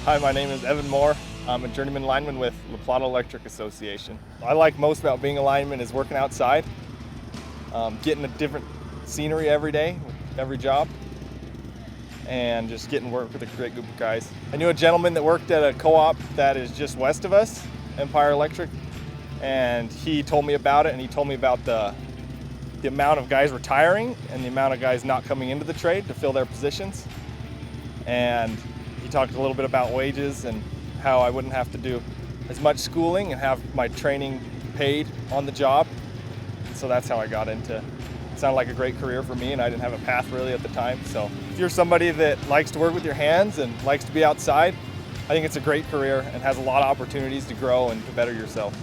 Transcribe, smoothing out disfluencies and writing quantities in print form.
Hi, my name is Evan Moore. I'm a journeyman lineman with La Plata Electric Association. What I like most about being a lineman is working outside, getting a different scenery every day, every job, and just getting work with a great group of guys. I knew a gentleman that worked at a co-op that is just west of us, Empire Electric, and he told me about it, and he told me about the amount of guys retiring and the amount of guys not coming into the trade to fill their positions. And he talked a little bit about wages and how I wouldn't have to do as much schooling and have my training paid on the job. So that's how I got into it. It sounded like a great career for me, and I didn't have a path really at the time. So if you're somebody that likes to work with your hands and likes to be outside, I think it's a great career and has a lot of opportunities to grow and to better yourself.